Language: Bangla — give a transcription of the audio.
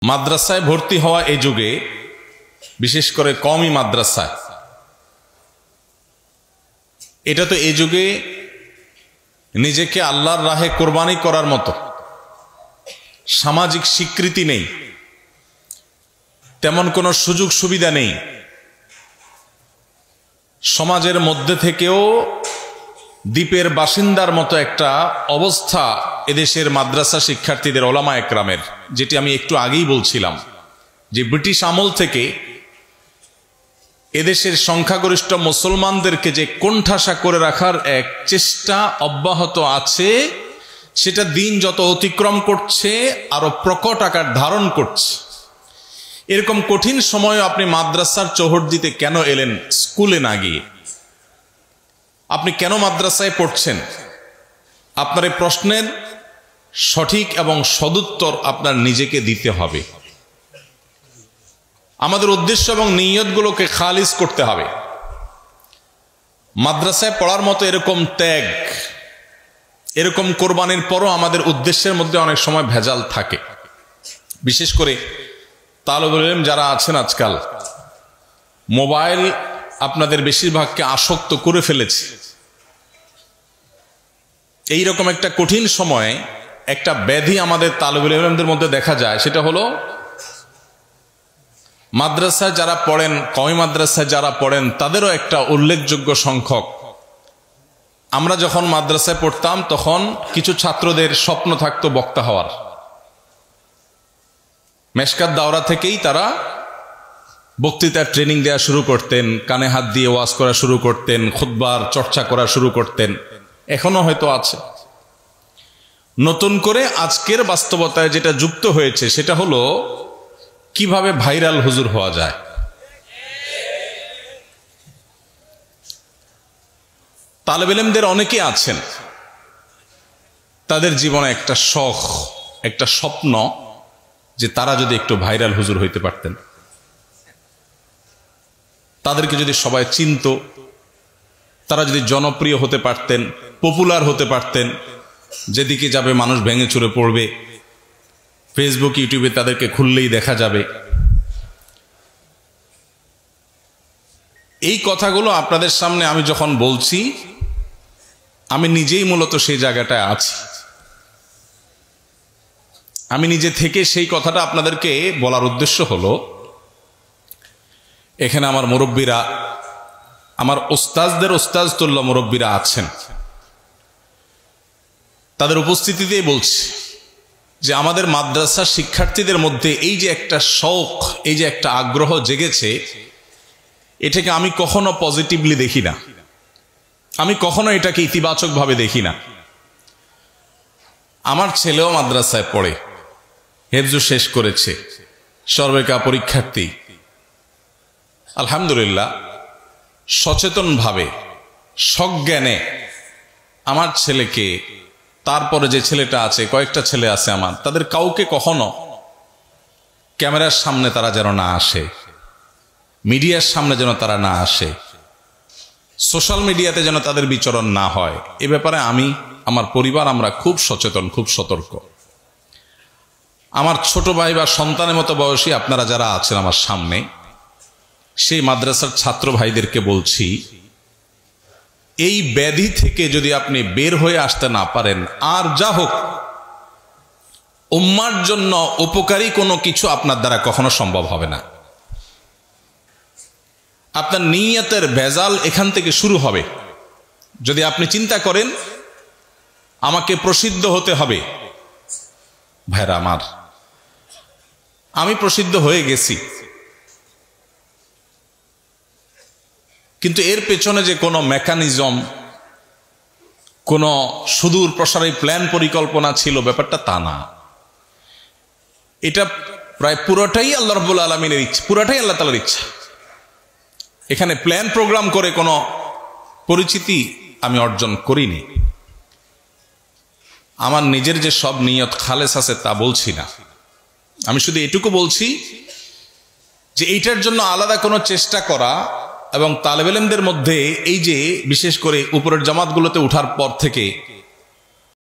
মাদ্রাসায় ভর্তি হওয়া এই যুগে, বিশেষ করে কওমি মাদ্রাসায়, এটা তো এই যুগে নিজেকে আল্লাহর রাহে কোরবানি করার মতো সামাজিক স্বীকৃতি নেই, তেমন কোনো সুযোগ সুবিধা নেই। সমাজের মধ্যে থেকেও দ্বীপের বাসিন্দার মতো একটা অবস্থা এদেশের মাদ্রাসা শিক্ষার্থীদের, ওলামা একরামের, যেটি আমি একটু আগেই বলছিলাম যে ব্রিটিশ আমল থেকে এদেশের সংখ্যাগরিষ্ঠ মুসলমানদেরকে যে কোণঠাসা করে রাখার এক চেষ্টা অব্যাহত আছে, সেটা দিন যত অতিক্রম করছে আরো প্রকট আকার ধারণ করছে। এরকম কঠিন সময়ে আপনি মাদ্রাসার চৌহদ্দিতে কেন এলেন, স্কুলে না গিয়ে? আপনি কেন মাদ্রাসায় পড়ছেন? আপনার এই প্রশ্নের সঠিক এবং সদুত্তর আপনার নিজেকে দিতে হবে। আমাদের উদ্দেশ্য এবং নিয়তগুলোকে খালিস করতে হবে। মাদ্রাসায় পড়ার মতো এরকম ত্যাগ, এরকম কোরবানির পরও আমাদের উদ্দেশ্যের মধ্যে অনেক সময় ভেজাল থাকে। বিশেষ করে তালেবুল ইলম যারা আছেন, আজকাল মোবাইল আপনাদের বেশিরভাগকে আসক্ত করে ফেলেছে। এইরকম একটা কঠিন সময়ে একটা ব্যাধি আমাদের তালেবুল ইলমদের মধ্যে দেখা যায়, সেটা হলো মাদ্রাসায় যারা পড়েন, কওমি মাদ্রাসায় যারা পড়েন, তাদেরও একটা উল্লেখযোগ্য সংখ্যক, আমরা যখন মাদ্রাসায় পড়তাম তখন কিছু ছাত্রদের স্বপ্ন থাকতো বক্তা হওয়ার। মেশকাত দাওরা থেকেই তারা বক্তৃতার ট্রেনিং দেওয়া শুরু করতেন, কানে হাত দিয়ে ওয়াজ করা শুরু করতেন, খুতবার চর্চা করা শুরু করতেন। এখনো হয়তো আছে। নতুন করে আজকের বাস্তবতায় যেটা যুক্ত হয়েছে সেটা হলো কিভাবে ভাইরাল হুজুর হওয়া যায়। তালেব ইলমদের অনেকে আছেন, তাদের জীবনে একটা শখ, একটা স্বপ্ন যে তারা যদি একটু ভাইরাল হুজুর হইতে পারতেন, তাদেরকে যদি সবাই চিনত, তারা যদি জনপ্রিয় হতে পারতেন, পপুলার হতে পারতেন, যেদিকে যাবে মানুষ ভেঙে চুরে পড়বে, ফেসবুক ইউটিউবে তাদেরকে খুললেই দেখা যাবে। এই কথাগুলো আপনাদের সামনে আমি যখন বলছি, আমি নিজেই মূলত সেই জায়গাটায় আছি। আমি নিজে থেকে সেই কথাটা আপনাদেরকে বলার উদ্দেশ্য হলো, এখানে আমার মুরব্বীরা, আমার ওস্তাজদের ওস্তাজতুল্য মুরব্বীরা আছেন, তাদের উপস্থিতিতেই বলছি যে আমাদের মাদ্রাসা শিক্ষার্থীদের মধ্যে এই যে একটা শৌক, এই যে একটা আগ্রহ জেগেছে, এটাকে আমি কখনো পজিটিভলি দেখি না, আমি কখনো এটাকে ইতিবাচকভাবে দেখি না। আমার ছেলেও মাদ্রাসায় পড়ে, হেফজু শেষ করেছে, সর্বেকা পরীক্ষার্থী। আলহামদুলিল্লাহ, সচেতনভাবে, সজ্ঞানে আমার ছেলেকে, তারপরে যে ছেলেটা আছে, কয়েকটা ছেলে আছে আমার, তাদের কাউকে কখনো ক্যামেরার সামনে তারা যেন না আসে, মিডিয়ার সামনে যেন তারা না আসে, সোশ্যাল মিডিয়াতে যেন তাদের বিচরণ না হয়। এ ব্যাপারে আমি, আমার পরিবার, আমরা খুব সচেতন, খুব সতর্ক। আমার ছোট ভাই বা সন্তানের মতো বয়সী আপনারা যারা আছেন আমার সামনে, সেই মাদ্রাসার ছাত্র ভাইদেরকে বলছি, এই ব্যাধি থেকে যদি আপনি বের হয়ে আসতে না পারেন, আর যা হোক, উম্মার জন্য উপকারী কোনো কিছু আপনার দ্বারা কখনো সম্ভব হবে না। আপনার নিয়তের ভেজাল এখান থেকে শুরু হবে। যদি আপনি চিন্তা করেন আমাকে প্রসিদ্ধ হতে হবে, ভাইরা আমার, আমি প্রসিদ্ধ হয়ে গেছি, কিন্তু এর পেছনে যে কোনো মেকানিজম, কোনো সুদূর প্রসারী প্ল্যান পরিকল্পনা ছিল, ব্যাপারটা তা না। এটা প্রায় পুরোটাই আল্লাহ রাব্বুল আলামিনের ইচ্ছা, পুরোটাই আল্লাহ তাআলার ইচ্ছা। এখানে প্ল্যান প্রোগ্রাম করে কোনো পরিচিতি আমি অর্জন করিনি। আমার নিজের যে সব নিয়ত খালেস আছে তা বলছি না, আমি শুধু এটুকু বলছি যে এইটার জন্য আলাদা কোনো চেষ্টা করা, এবং তালেব ইলমদের মধ্যে এই যে বিশেষ করে উপরের জামাতগুলোতে উঠার পর থেকে